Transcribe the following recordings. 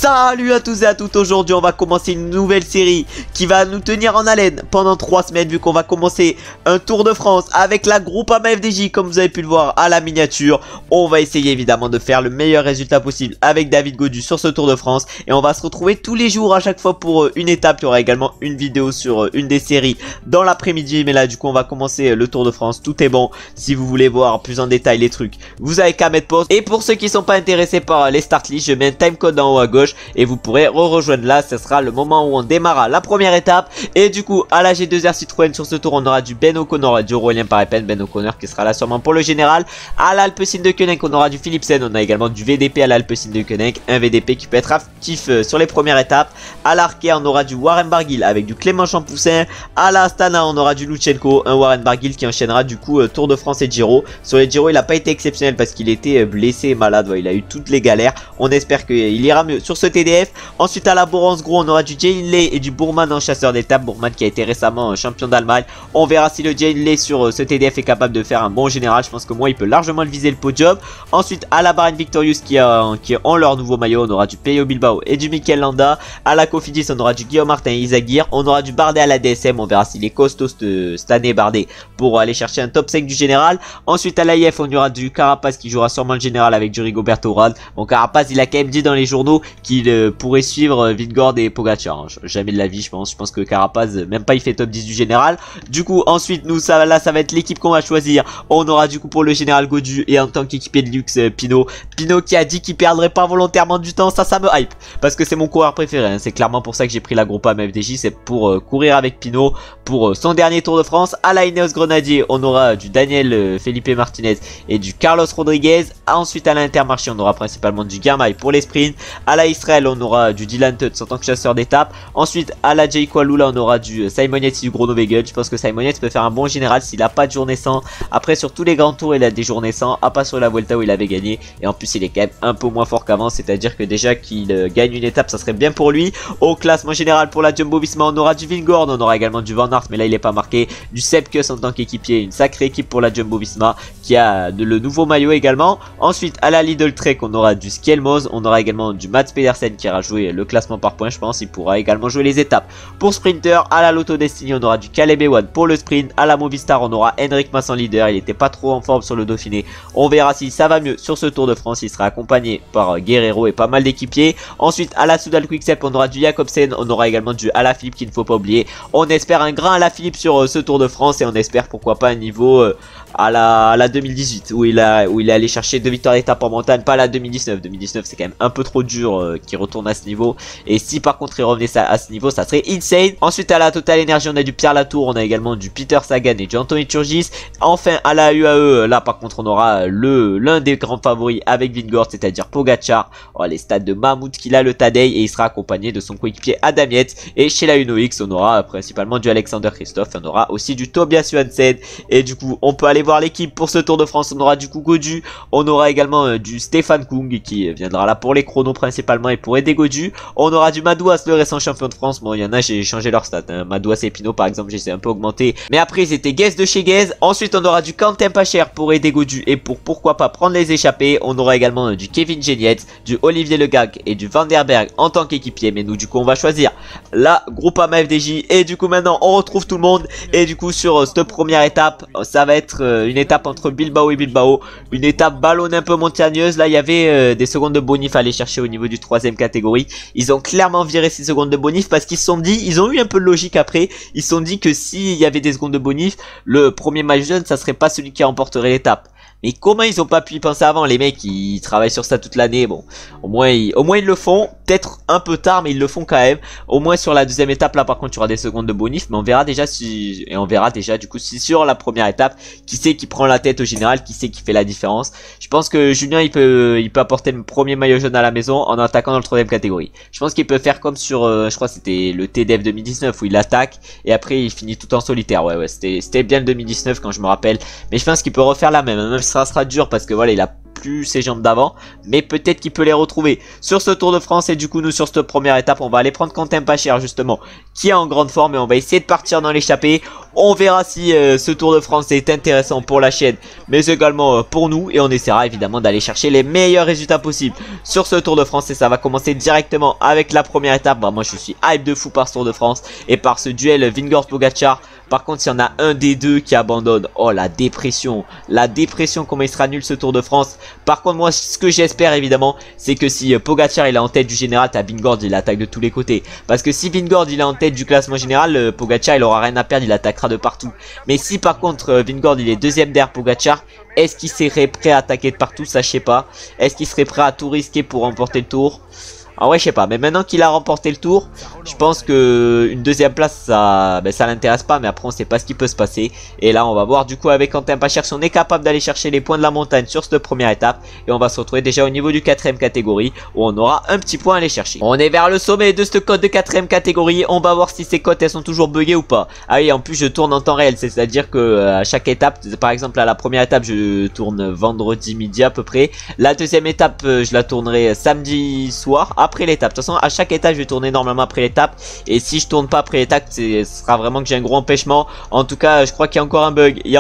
Salut à tous et à toutes, aujourd'hui on va commencer une nouvelle série qui va nous tenir en haleine pendant 3 semaines vu qu'on va commencer un Tour de France avec la Groupama FDJ comme vous avez pu le voir à la miniature. On va essayer évidemment de faire le meilleur résultat possible avec David Gaudu sur ce Tour de France et on va se retrouver tous les jours à chaque fois pour une étape. Il y aura également une vidéo sur une des séries dans l'après-midi, mais là du coup on va commencer le Tour de France. Tout est bon, si vous voulez voir plus en détail les trucs, vous avez qu'à mettre pause. Et pour ceux qui sont pas intéressés par les start list, je mets un timecode en haut à gauche et vous pourrez rejoindre là. Ce sera le moment où on démarra la première étape. Et du coup à la G2R Citroën sur ce tour on aura du Ben O'Connor, du Aurélien Paré-Penn. Ben O'Connor qui sera là sûrement pour le général. À l'Alpecin de Koenig on aura du Philipsen. On a également du VDP à l'Alpecin de Koenig, un VDP qui peut être actif sur les premières étapes. À l'Arkea on aura du Warren Barguil avec du Clément Champoussin. À la Astana on aura du Lutsenko, un Warren Barguil qui enchaînera du coup Tour de France et Giro. Sur les Giro il n'a pas été exceptionnel parce qu'il était blessé et malade, il a eu toutes les galères. On espère qu'il ira mieux sur ce TDF. Ensuite à la Borans-Gros on aura du Jay Hindley et du Bourman en chasseur d'étape. Bourman qui a été récemment champion d'Allemagne. On verra si le Jay Hindley sur ce TDF est capable de faire un bon général. Je pense que moi il peut largement le viser le podium. Ensuite à la Bahrain Victorious qui ont leur nouveau maillot, on aura du Pello Bilbao et du Mikel Landa. À la Cofidis on aura du Guillaume Martin et Izagir. On aura du Bardet à la DSM, on verra s'il est costaud cette année Bardet pour aller chercher un top 5 du général. Ensuite à l'AIF on aura du Carapaz qui jouera sûrement le général avec du Rigoberto Urán. Bon, Carapaz il a quand même dit dans les journaux qu'il pourrait suivre Vingegaard et Pogacar, jamais de la vie je pense que Carapaz même pas il fait top 10 du général. Du coup ensuite nous ça va être l'équipe qu'on va choisir. On aura du coup pour le général Gaudu et en tant qu'équipier de luxe Pinot qui a dit qu'il perdrait pas volontairement du temps. Ça me hype parce que c'est mon coureur préféré, c'est clairement pour ça que j'ai pris la Groupama FDJ, c'est pour courir avec Pinot pour son dernier Tour de France. À la Ineos Grenadier on aura du Daniel Felipe Martinez et du Carlos Rodriguez. Ensuite à l'Intermarché on aura principalement du Girmay pour les sprints. À la Israël on aura du Dylan Teuns en tant que chasseur d'étape. Ensuite à la Jay Lula on aura du Simon Yates et du Groenewegen. Je pense que Simon Yates peut faire un bon général s'il a pas de journée sans. Après sur tous les grands tours il a des journées sans, à part sur la Vuelta où il avait gagné. Et en plus il est quand même un peu moins fort qu'avant, c'est à dire que déjà qu'il gagne une étape ça serait bien pour lui. Au classement général pour la Jumbo Visma on aura du Vingegaard, on aura également du Van Aert mais là il est pas marqué, du Sepp Kuss en tant qu'équipier, une sacrée équipe pour la Jumbo Visma qui a le nouveau maillot également. Ensuite à la Lidl Trek on aura du Skelmos, on aura également du Mats Pedersen qui ira jouer le classement par points, je pense il pourra également jouer les étapes. Pour Sprinter à la Lotto Destiny on aura du Caleb Ewan pour le sprint. À la Movistar on aura Henrik Mas en leader, il était pas trop en forme sur le Dauphiné, on verra si ça va mieux sur ce Tour de France. Il sera accompagné par Guerrero et pas mal d'équipiers. Ensuite à la Soudal Quick-Step on aura du Jacobsen, on aura également du Alaphilippe qu'il ne faut pas oublier. On espère un grand Alaphilippe sur ce Tour de France et on espère pourquoi pas un niveau à la 2018 où il est allé chercher 2 victoires d'étape en montagne, pas la 2019. 2019 c'est quand même un peu trop dur qu'il retourne à ce niveau, et si par contre il revenait à ce niveau ça serait insane. Ensuite à la Total Energy on a du Pierre Latour, on a également du Peter Sagan et du Anthony Turgis. Enfin à la UAE là par contre on aura l'un des grands favoris avec Vingegaard, c'est-à-dire Pogacar. Les stades de Mahmoud qu'il a le Tadej et il sera accompagné de son coéquipier Adam Yates. Et chez la Uno X on aura principalement du Alexander Christophe, on aura aussi du Tobias Johansen. Et du coup on peut aller voir l'équipe pour ce Tour de France. On aura du coup Gaudu, on aura également du Stéphane Kung qui viendra là pour les chronos principalement et pour aider Gaudu. On aura du Madouas, le récent champion de France. Bon il y en a j'ai changé leur stats, Madouas et Pinot par exemple j'ai un peu augmenté, mais après ils étaient Guez de chez Guez. Ensuite on aura du Quentin Pacher pour aider Gaudu et pour pourquoi pas prendre les échappées. On aura également du Kevin Genietz, du Olivier Legag et du Van der Berg en tant qu'équipier, mais nous du coup on va choisir la Groupama FDJ. Et du coup maintenant on retrouve tout le monde et du coup sur cette première étape ça va être une étape entre Bilbao et Bilbao, une étape ballonnée un peu montagneuse. Là il y avait des secondes de bonif à aller chercher au niveau du 3ème catégorie. Ils ont clairement viré ces secondes de bonif parce qu'ils se sont dit, ils ont eu un peu de logique après, ils se sont dit que s'il y avait des secondes de bonif, le premier maillot jaune ça serait pas celui qui remporterait l'étape. Mais comment ils ont pas pu y penser avant? Les mecs ils travaillent sur ça toute l'année. Bon au moins ils le font, peut-être un peu tard mais ils le font quand même. Au moins sur la 2ème étape là par contre il y aura des secondes de bonif, mais on verra déjà si, et on verra déjà du coup si sur la première étape qui c'est qui prend la tête au général, qui c'est qui fait la différence. Je pense que Julien il peut apporter le premier maillot jaune à la maison en attaquant dans le 3ème catégorie. Je pense qu'il peut faire comme sur je crois c'était le TDF 2019 où il attaque et après il finit tout en solitaire. Ouais c'était bien le 2019 quand je me rappelle, mais je pense qu'il peut refaire la même si ça sera dur parce que voilà il a plus ses jambes d'avant, mais peut-être qu'il peut les retrouver sur ce Tour de France. Et du coup nous sur cette première étape on va aller prendre Quentin Pacher justement, qui est en grande forme, et on va essayer de partir dans l'échappée. On verra si ce Tour de France est intéressant pour la chaîne, mais également pour nous, et on essaiera évidemment d'aller chercher les meilleurs résultats possibles sur ce Tour de France. Et ça va commencer directement avec la première étape. Bah, moi je suis hype de fou par ce Tour de France et par ce duel Vingegaard-Pogacar. Par contre, s'il y en a un des deux qui abandonne, oh la dépression, comment il sera nul ce Tour de France. Par contre, moi, ce que j'espère évidemment, c'est que si Pogacar il est en tête du général, t'as Vingegaard, il attaque de tous les côtés. Parce que si Vingegaard il est en tête du classement général, Pogacar il aura rien à perdre, il attaquera de partout. Mais si par contre Vingegaard il est deuxième derrière Pogacar, est-ce qu'il serait prêt à attaquer de partout? Ça je sais pas. Est-ce qu'il serait prêt à tout risquer pour remporter le Tour? Ah ouais, je sais pas, mais maintenant qu'il a remporté le Tour, je pense que une deuxième place ça l'intéresse pas, mais après on sait pas ce qui peut se passer. Et là on va voir du coup avec Quentin Pacher si on est capable d'aller chercher les points de la montagne sur cette première étape. Et on va se retrouver déjà au niveau du 4ème catégorie où on aura un petit point à aller chercher. On est vers le sommet de cette cote de 4ème catégorie, on va voir si ces cotes elles sont toujours buggées ou pas. Ah oui, en plus je tourne en temps réel, c'est à dire que à chaque étape, par exemple à la première étape je tourne vendredi midi à peu près. La deuxième étape je la tournerai samedi soir après l'étape. De toute façon à chaque étape je vais tourner normalement après l'étape, et si je tourne pas après l'étape ce sera vraiment que j'ai un gros empêchement. En tout cas je crois qu'il y a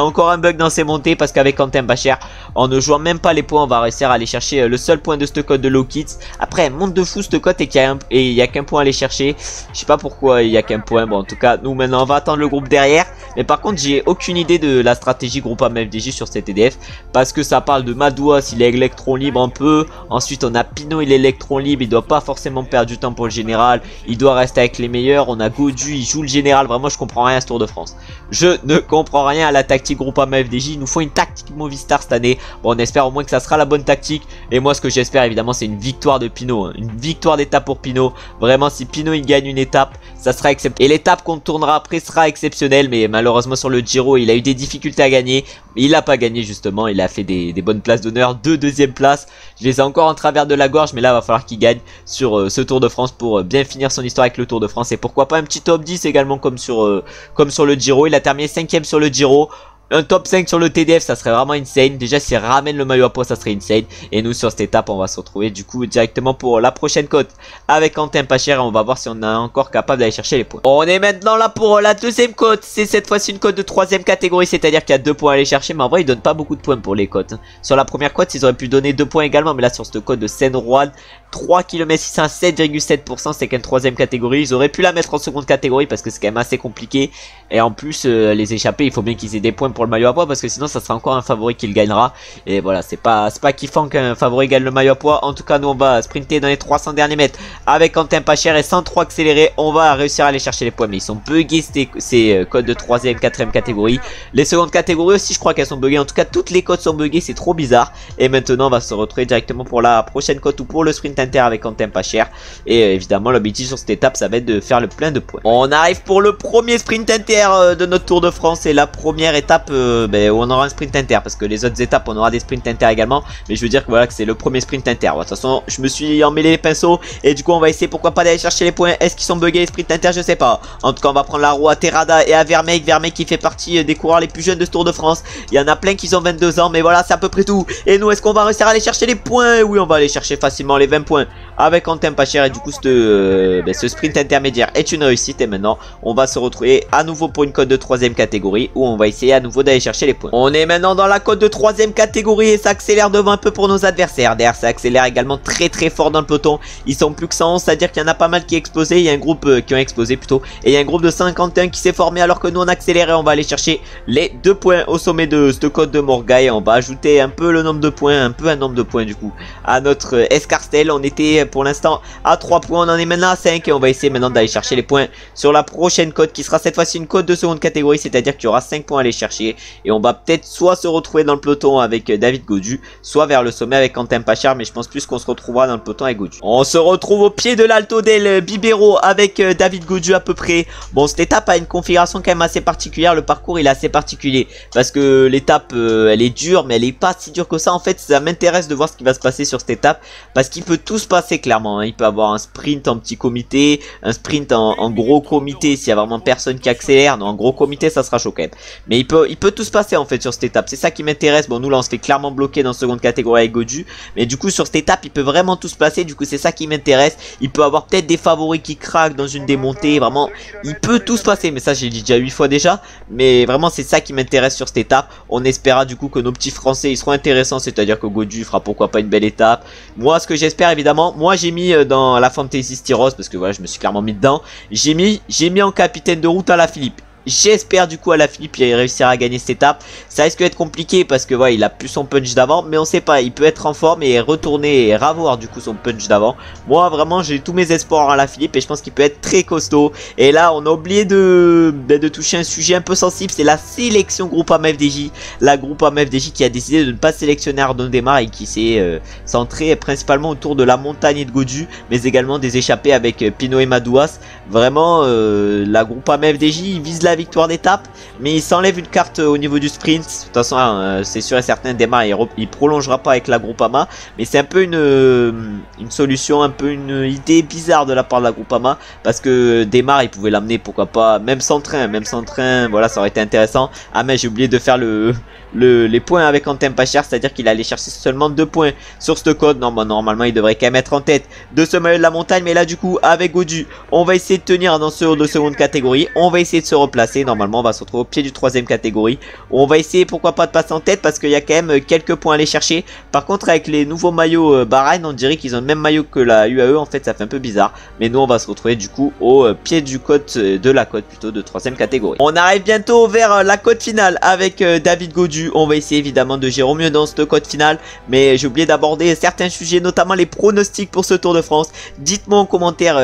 encore un bug, dans ces montées, parce qu'avec Quentin Pacher en ne jouant même pas les points on va réussir à aller chercher le seul point de cette cote de Low Kids. Après elle monte de fou cette cote et il y a qu'un point à aller chercher. Je sais pas pourquoi il y a qu'un point. Bon en tout cas nous maintenant on va attendre le groupe derrière, mais par contre j'ai aucune idée de la stratégie Groupama FDJ sur cet EDF, parce que ça parle de Madoua s'il est électron libre un peu, ensuite on a Pinot il est électron libre, il doit pas forcément perdre du temps pour le général, il doit rester avec les meilleurs. On a Gaudu, il joue le général. Vraiment je comprends rien à ce Tour de France, je ne comprends rien à la tactique Groupama FDJ. Il nous faut une tactique Movistar cette année. Bon on espère au moins que ça sera la bonne tactique, et moi ce que j'espère évidemment c'est une victoire de Pinot, hein. Une victoire d'étape pour Pinot. Vraiment si Pinot il gagne une étape ça sera exceptionnel, et l'étape qu'on tournera après sera exceptionnelle. Mais malheureusement sur le Giro il a eu des difficultés à gagner, il n'a pas gagné justement, il a fait des bonnes places d'honneur, 2 deuxièmes places. Je les ai encore en travers de la gorge, mais là il va falloir qu'il gagne sur ce Tour de France pour bien finir son histoire avec le Tour de France. Et pourquoi pas un petit top 10 également comme sur le Giro. Il a terminé 5ème sur le Giro. Un top 5 sur le TDF ça serait vraiment insane. Déjà s'il ramène le maillot à poids ça serait insane. Et nous sur cette étape on va se retrouver du coup directement pour la prochaine cote avec Quentin Pacher, et on va voir si on est encore capable d'aller chercher les points. On est maintenant là pour la deuxième cote. C'est cette fois-ci une cote de 3ème catégorie, c'est à dire qu'il y a 2 points à aller chercher. Mais en vrai ils donnent pas beaucoup de points pour les cotes. Sur la première cote ils auraient pu donner 2 points également, mais là sur cette cote de Seine-Rouen 3 km 600 7,7%, c'est qu'une 3ème catégorie. Ils auraient pu la mettre en seconde catégorie parce que c'est quand même assez compliqué. Et en plus les échappés il faut bien qu'ils aient des points pour le maillot à poids, parce que sinon ça sera encore un favori qui le gagnera. Et voilà c'est pas kiffant qu'un favori gagne le maillot à poids. En tout cas nous on va sprinter dans les 300 derniers mètres avec Quentin Pacher, et sans trop accélérer on va réussir à aller chercher les points. Mais ils sont buggés ces codes de 3ème 4ème catégorie. Les secondes catégories aussi je crois qu'elles sont buggées. En tout cas toutes les codes sont buggées, c'est trop bizarre. Et maintenant on va se retrouver directement pour la prochaine cote ou pour le sprint inter avec Quentin Pacher. Et évidemment l'objectif sur cette étape ça va être de faire le plein de points. On arrive pour le premier sprint inter de notre Tour de France, et la première étape où on aura un sprint inter, parce que les autres étapes on aura des sprints inter également, mais je veux dire que voilà que c'est le premier sprint inter. De toute façon je me suis emmêlé les pinceaux, et du coup on va essayer pourquoi pas d'aller chercher les points. Est-ce qu'ils sont buggés les sprints inter? Je sais pas. En tout cas on va prendre la roue à Terrada et à Vermeek qui fait partie des coureurs les plus jeunes de ce Tour de France. Il y en a plein qui ont 22 ans, mais voilà c'est à peu près tout. Et nous est-ce qu'on va réussir à aller chercher les points? Oui on va aller chercher facilement les 20 points avec Quentin Pacher, et du coup ce sprint intermédiaire est une réussite. Et maintenant on va se retrouver à nouveau pour une cote de 3ème catégorie où on va essayer à nouveau d'aller chercher les points. On est maintenant dans la cote de 3ème catégorie et ça accélère devant un peu pour nos adversaires. Derrière ça accélère également très fort dans le peloton. Ils sont plus que 111, c'est à dire qu'il y en a pas mal qui ont explosé. Il y a un groupe qui ont explosé plutôt, et il y a un groupe de 51 qui s'est formé, alors que nous on accélère. On va aller chercher les 2 points au sommet de cette cote de Morgaille. On va ajouter un peu le nombre de points, un nombre de points du coup à notre escarcelle. On était pour l'instant à 3 points, on en est maintenant à 5, et on va essayer maintenant d'aller chercher les points sur la prochaine cote qui sera cette fois-ci une cote de seconde catégorie, c'est à dire qu'il y aura 5 points à aller chercher. Et on va peut-être soit se retrouver dans le peloton avec David Gaudu, soit vers le sommet avec Quentin Pacher, mais je pense plus qu'on se retrouvera dans le peloton avec Gaudu. On se retrouve au pied de l'Alto del Bibero avec David Gaudu à peu près. Bon cette étape a une configuration quand même assez particulière, le parcours il est assez particulier, parce que l'étape elle est dure, mais elle est pas si dure que ça. En fait ça m'intéresse de voir ce qui va se passer sur cette étape, parce qu'il peut tout se passer passer clairement, hein. Il peut avoir un sprint en petit comité, un sprint en gros comité s'il y a vraiment personne qui accélère. Non, en gros comité ça sera chaud quand même. Mais il peut tout se passer en fait sur cette étape. C'est ça qui m'intéresse. Bon, nous là on se fait clairement bloquer dans seconde catégorie avec Godu. Mais du coup sur cette étape il peut vraiment tout se passer. Du coup c'est ça qui m'intéresse. Il peut avoir peut-être des favoris qui craquent dans une des montées. Vraiment il peut tout se passer. Mais ça j'ai dit déjà 8 fois déjà. Mais vraiment c'est ça qui m'intéresse sur cette étape. On espéra du coup que nos petits français ils seront intéressants. C'est-à-dire que Godu fera pourquoi pas une belle étape. Moi ce que j'espère évidemment. Moi j'ai mis dans la Fantasy Styros. Parce que voilà je me suis clairement mis dedans. J'ai mis en capitaine de route Alaphilippe. J'espère du coup Alaphilippe il réussira à gagner cette étape. Ça risque d'être compliqué parce que voilà il a plus son punch d'avant. Mais on sait pas, il peut être en forme et retourner et ravoir du coup son punch d'avant. Moi vraiment j'ai tous mes espoirs en Alaphilippe et je pense qu'il peut être très costaud. Et là on a oublié de toucher un sujet un peu sensible. C'est la sélection Groupama FDJ. La Groupama FDJ qui a décidé de ne pas sélectionner Arnaud Démarre et qui s'est centré principalement autour de la montagne et de Godu. Mais également des échappées avec Pinot et Madouas. Vraiment la Groupama FDJ il vise la victoire d'étape, mais il s'enlève une carte au niveau du sprint. De toute façon c'est sûr et certain Démarre il prolongera pas avec la Groupama, mais c'est un peu une solution, un peu une idée bizarre de la part de la Groupama, parce que Démarre il pouvait l'amener pourquoi pas même sans train, voilà ça aurait été intéressant. Ah mais j'ai oublié de faire les points avec Quentin pas cher, c'est à dire qu'il allait chercher seulement 2 points sur ce code. Non bah normalement il devrait quand même être en tête de ce maillot de la montagne, mais là du coup avec Godu on va essayer de tenir dans ce de seconde catégorie, on va essayer de se replacer. Normalement on va se retrouver au pied du 3ème catégorie. On va essayer pourquoi pas de passer en tête parce qu'il y a quand même quelques points à aller chercher. Par contre avec les nouveaux maillots Bahreïn on dirait qu'ils ont le même maillot que la UAE. En fait ça fait un peu bizarre. Mais nous on va se retrouver du coup au pied du côte de la côte plutôt de 3ème catégorie. On arrive bientôt vers la côte finale avec David Godu. On va essayer évidemment de gérer au mieux dans cette côte finale. Mais j'ai oublié d'aborder certains sujets, notamment les pronostics pour ce Tour de France. Dites-moi en commentaire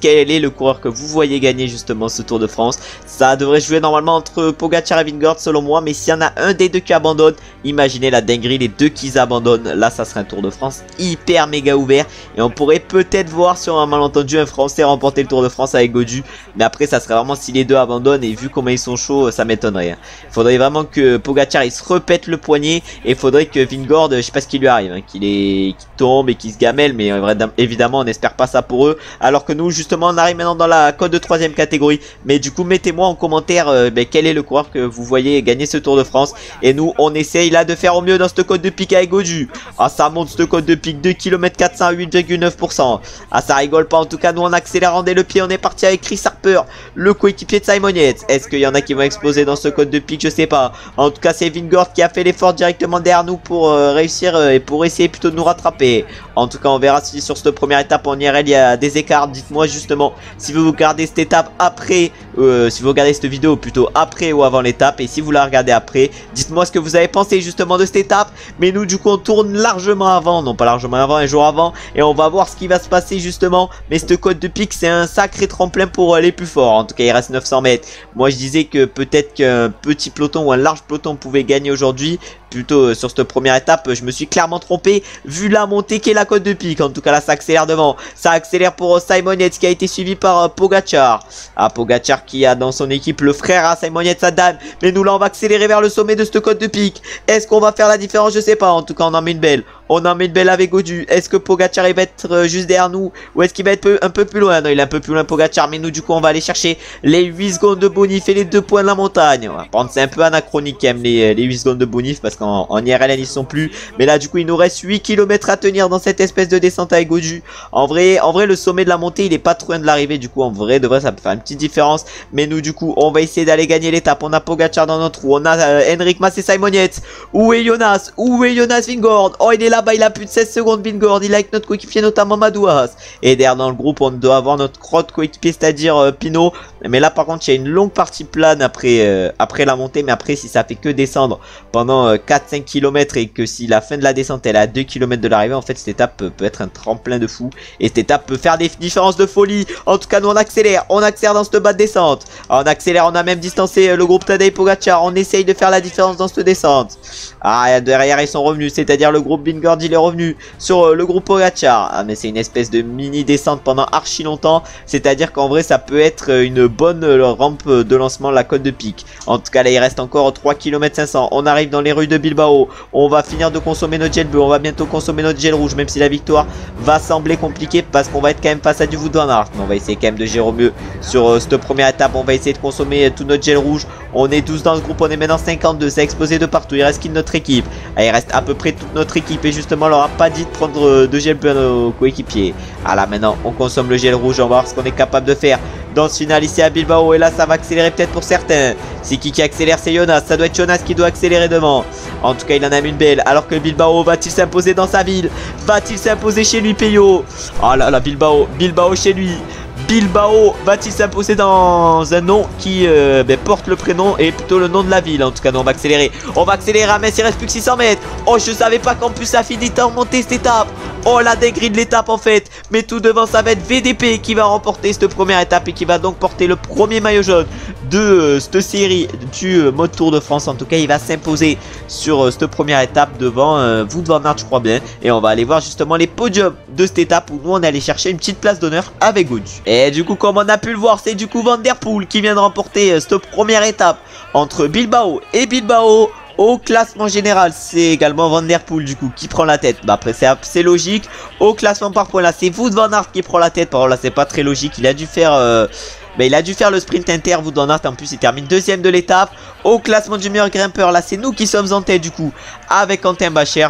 quel est le coureur que vous voyez gagner justement ce Tour de France. Ça devrait jouer normalement entre Pogacar et Vingegaard selon moi, mais s'il y en a un des deux qui abandonne, imaginez la dinguerie, les deux qui abandonnent, là ça serait un Tour de France hyper méga ouvert et on pourrait peut-être voir sur un malentendu un Français remporter le Tour de France avec Godu, mais après ça serait vraiment si les deux abandonnent et vu comment ils sont chauds ça m'étonnerait. Hein. Il faudrait vraiment que Pogacar il se repète le poignet et il faudrait que Vingegaard, je sais pas ce qui lui arrive, hein, qu'il tombe et qu'il se gamelle, mais évidemment on n'espère pas ça pour eux, alors que nous justement on arrive maintenant dans la côte de 3ème catégorie. Mais du coup mettez-moi en commentaire quel est le coureur que vous voyez gagner ce Tour de France. Et nous on essaye là de faire au mieux dans cette côte de pic avec Godu. Ah ça monte cette côte de pic, 2 km 400 à 8,9%. Ah ça rigole pas, en tout cas nous on accélère, rendez le pied, on est parti avec Chris Harper, le coéquipier de Simon Yates. Est-ce qu'il y en a qui vont exploser dans ce côte de pic? Je sais pas. En tout cas c'est Vingegaard qui a fait l'effort directement derrière nous pour réussir et pour essayer plutôt de nous rattraper. En tout cas on verra si sur cette première étape en IRL il y a des écarts. Dites-moi justement si vous regardez cette étape après, si vous regardez cette vidéo plutôt après ou avant l'étape, et si vous la regardez après, dites-moi ce que vous avez pensé justement de cette étape. Mais nous du coup on tourne largement avant, non pas largement avant, un jour avant, et on va voir ce qui va se passer justement. Mais cette côte de pic c'est un sacré tremplin pour les plus forts. En tout cas il reste 900 mètres. Moi je disais que peut-être qu'un petit peloton ou un large peloton pouvait gagner aujourd'hui. Plutôt sur cette première étape je me suis clairement trompé vu la montée qu'est la côte de pic. En tout cas là ça accélère devant, ça accélère pour Simon Yates qui a été suivi par Pogacar. Ah Pogacar qui a dans son équipe le frère à Simon Yates, Dan. Mais nous là on va accélérer vers le sommet de cette côte de pic. Est-ce qu'on va faire la différence? Je sais pas. En tout cas on en met une belle. On en met une belle avec Godu. Est-ce que Pogacar il va être juste derrière nous ou est-ce qu'il va être un peu plus loin? Non il est un peu plus loin Pogacar, mais nous du coup on va aller chercher les 8 secondes de bonif et les 2 points de la montagne. On va prendre, c'est un peu anachronique quand même les 8 secondes de bonif parce qu'en IRL ils sont plus. Mais là du coup il nous reste 8 km à tenir dans cette espèce de descente avec Godu. En vrai le sommet de la montée il est pas trop loin de l'arrivée. Du coup en vrai de vrai ça peut faire une petite différence. Mais nous du coup on va essayer d'aller gagner l'étape. On a Pogacar dans notre roue, on a Henrik Mas et Simon Yates. Où est Jonas? Où est Jonas Vingegaard? Oh il est là-bas, il a plus de 16 secondes Vingegaard. Il est avec notre coéquipier notamment Madouas. Et derrière dans le groupe on doit avoir notre crotte coéquipier, c'est-à-dire Pinot. Mais là par contre il y a une longue partie plane après la montée. Mais après si ça fait que descendre pendant 4-5 km et que si la fin de la descente elle est à 2 km de l'arrivée, en fait cette étape peut être un tremplin de fou. Et cette étape peut faire des différences de folie. En tout cas nous on accélère dans cette bas de descente. On accélère, on a même distancé le groupe Tadej Pogacar. On essaye de faire la différence dans cette descente. Ah derrière ils sont revenus, c'est-à-dire le groupe Vingegaard Vingegaard il est revenu sur le groupe Pogacar. Ah mais c'est une espèce de mini descente pendant archi longtemps. C'est à dire qu'en vrai ça peut être une bonne rampe de lancement, la côte de pique. En tout cas là il reste encore 3 km 500. On arrive dans les rues de Bilbao. On va finir de consommer notre gel bleu. On va bientôt consommer notre gel rouge. Même si la victoire va sembler compliquée parce qu'on va être quand même face à du Wout van Aert. Mais on va essayer quand même de gérer au mieux sur cette première étape. On va essayer de consommer tout notre gel rouge. On est 12 dans ce groupe. On est maintenant 52. Ça a explosé de partout. Il reste qui de notre équipe? Ah, il reste à peu près toute notre équipe. Et justement on leur a pas dit de prendre de gel bleu à nos coéquipiers. Ah là maintenant on consomme le gel rouge. On va voir ce qu'on est capable de faire dans ce final ici à Bilbao. Et là ça va accélérer peut-être pour certains. C'est qui accélère? C'est Jonas. Ça doit être Jonas qui doit accélérer devant. En tout cas il en a mis une belle. Alors que Bilbao va-t-il s'imposer dans sa ville? Va-t-il s'imposer chez lui, Peyo? Oh là là, Bilbao chez lui. Bilbao va-t-il s'imposer dans un nom qui porte le prénom et plutôt le nom de la ville? En tout cas, nous on va accélérer. On va accélérer à Metz, il reste plus que 600 mètres. Oh, je savais pas qu'en plus ça finit en montée cette étape. Oh, la dinguerie de l'étape en fait. Mais tout devant, ça va être VDP qui va remporter cette première étape et qui va donc porter le premier maillot jaune de cette série du mode Tour de France. En tout cas, il va s'imposer sur cette première étape devant Wout van Aert, je crois bien. Et on va aller voir justement les podiums de cette étape où nous on est allé chercher une petite place d'honneur avec Gaudu. Et du coup, comme on a pu le voir, c'est du coup Van Der Poel qui vient de remporter cette première étape entre Bilbao et Bilbao. Au classement général, c'est également Van Der Poel du coup qui prend la tête. Bah après c'est logique. Au classement par points là, c'est Wout van Aert qui prend la tête. Par contre là c'est pas très logique. Il a dû faire le sprint inter. Wout van Aert en plus il termine deuxième de l'étape. Au classement du meilleur grimpeur là c'est nous qui sommes en tête du coup avec Quentin Bacher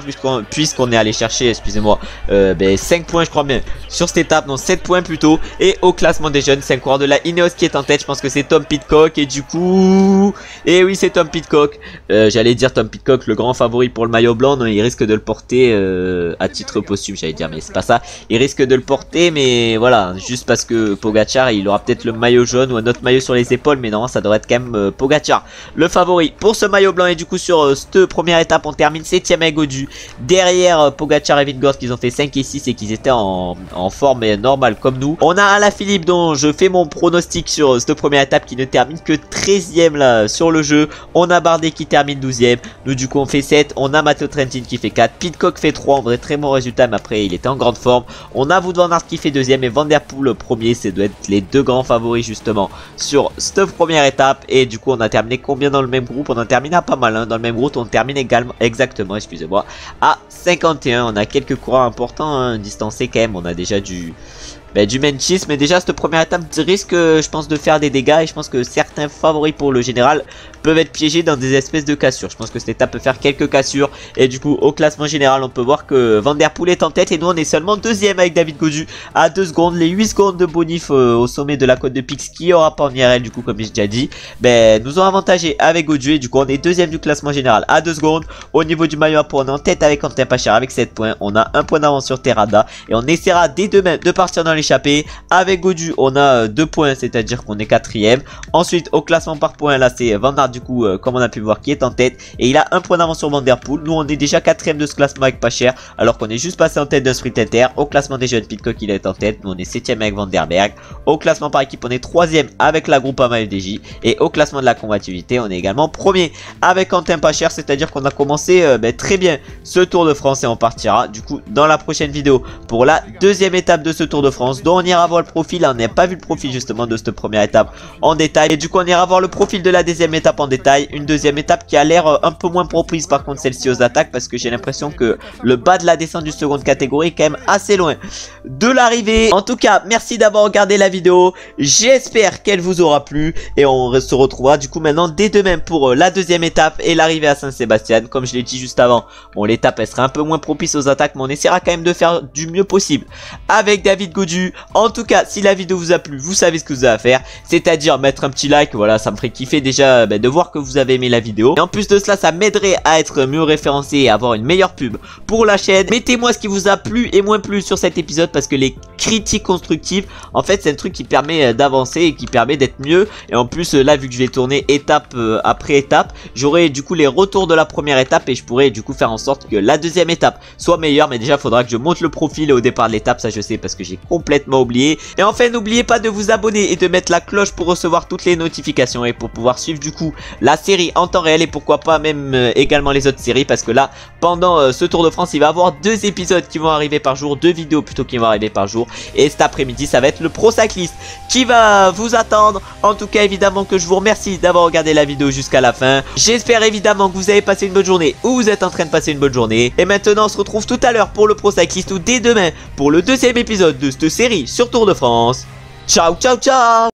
puisqu'on est allé chercher, excusez-moi, 5 points je crois bien sur cette étape, non 7 points plutôt. Et au classement des jeunes, c'est un coureur de la Ineos qui est en tête. Je pense que c'est Tom Pidcock et du coup, et oui c'est Tom Pidcock. J'allais dire Tom Pidcock le grand favori pour le maillot blanc. Non, il risque de le porter à titre posthume, j'allais dire, mais c'est pas ça. Il risque de le porter, mais voilà, juste parce que Pogacar il aura peut-être le maillot jaune ou un autre maillot sur les épaules, mais non, ça devrait être quand même Pogacar le favori pour ce maillot blanc. Et du coup sur cette première étape on termine 7ème avec Gaudu. Derrière Pogacar et Vingegaard qui ont fait 5 et 6 et qui étaient en forme et normale comme nous. On a Alaphilippe dont je fais mon pronostic sur cette première étape qui ne termine que 13ème là sur le jeu. On a Bardet qui termine 12ème. Nous du coup on fait 7. On a Matteo Trentin qui fait 4. Pidcock fait 3. En vrai très bon résultat mais après il était en grande forme. On a Wout van Aert qui fait 2ème et Van Der Poel premier. C'est doit être les deux grands favoris justement sur cette première étape. Et du coup on a terminé combien dans le même groupe? On a terminé à pas mal hein. Dans le même groupe on termine également exactement, excusez-moi, à 51. On a quelques coureurs importants hein, distancés quand même. On a déjà du Menchis, mais déjà cette première étape risque je pense de faire des dégâts et je pense que certains favoris pour le général peuvent être piégés dans des espèces de cassures. Je pense que cette étape peut faire quelques cassures et du coup au classement général on peut voir que Van Der Poel est en tête et nous on est seulement deuxième avec David Gaudu à 2 secondes. Les 8 secondes de bonif au sommet de la côte de Pix qui aura pas en IRL du coup comme j'ai déjà dit, nous ont avantagé avec Gaudu et du coup on est deuxième du classement général à 2 secondes. Au niveau du maillot à points on est en tête avec Quentin Bacher avec 7 points. On a 1 point d'avance sur Terrada et on essaiera dès demain de partir dans l'échappée. Avec Gaudu on a 2 points, c'est à dire qu'on est 4ème. Ensuite au classement par points là c'est Van Aert du coup comme on a pu voir qui est en tête et il a 1 point d'avance sur Van Der Poel. Nous on est déjà 4ème de ce classement avec Bacher alors qu'on est juste passé en tête d'un sprint inter. Au classement des jeunes Pidcock il est en tête. Nous on est 7ème avec Van Der Berg. Au classement par équipe on est 3ème avec la Groupama FDJ et au classement de la combativité on est également premier avec Quentin Bacher. C'est à dire qu'on a commencé très bien ce Tour de France et on partira du coup dans la prochaine vidéo pour la deuxième étape de ce Tour de France dont on ira voir le profil. On n'a pas vu le profil justement de cette première étape en détail et du coup on ira voir le profil de la deuxième étape en détail. Une deuxième étape qui a l'air un peu moins propice par contre celle-ci aux attaques parce que j'ai l'impression que le bas de la descente du seconde catégorie est quand même assez loin de l'arrivée. En tout cas merci d'avoir regardé la vidéo, j'espère qu'elle vous aura plu et on se retrouvera du coup maintenant dès demain pour la deuxième étape et l'arrivée à Saint-Sébastien. Comme je l'ai dit juste avant, bon l'étape elle sera un peu moins propice aux attaques mais on essaiera quand même de faire du mieux possible avec David Gaudu. En tout cas si la vidéo vous a plu, vous savez ce que vous avez à faire, c'est à dire mettre un petit like, voilà ça me ferait kiffer déjà de voir que vous avez aimé la vidéo et en plus de cela ça m'aiderait à être mieux référencé et à avoir une meilleure pub pour la chaîne. Mettez-moi ce qui vous a plu et moins plu sur cet épisode parce que les critiques constructives en fait c'est un truc truc qui permet d'avancer et qui permet d'être mieux. Et en plus là vu que je vais tourner étape après étape, j'aurai du coup les retours de la première étape et je pourrai du coup faire en sorte que la deuxième étape soit meilleure. Mais déjà faudra que je monte le profil au départ de l'étape, ça je sais parce que j'ai complètement oublié. Et enfin n'oubliez pas de vous abonner et de mettre la cloche pour recevoir toutes les notifications et pour pouvoir suivre du coup la série en temps réel et pourquoi pas même également les autres séries, parce que là pendant ce Tour de France il va y avoir 2 épisodes qui vont arriver par jour, 2 vidéos plutôt qui vont arriver par jour, et cet après-midi ça va être le Pro Cycliste qui va vous attendre. En tout cas évidemment que je vous remercie d'avoir regardé la vidéo jusqu'à la fin. J'espère évidemment que vous avez passé une bonne journée ou vous êtes en train de passer une bonne journée. Et maintenant on se retrouve tout à l'heure pour le Pro Cycliste ou dès demain pour le 2e épisode de cette série sur Tour de France. Ciao ciao ciao.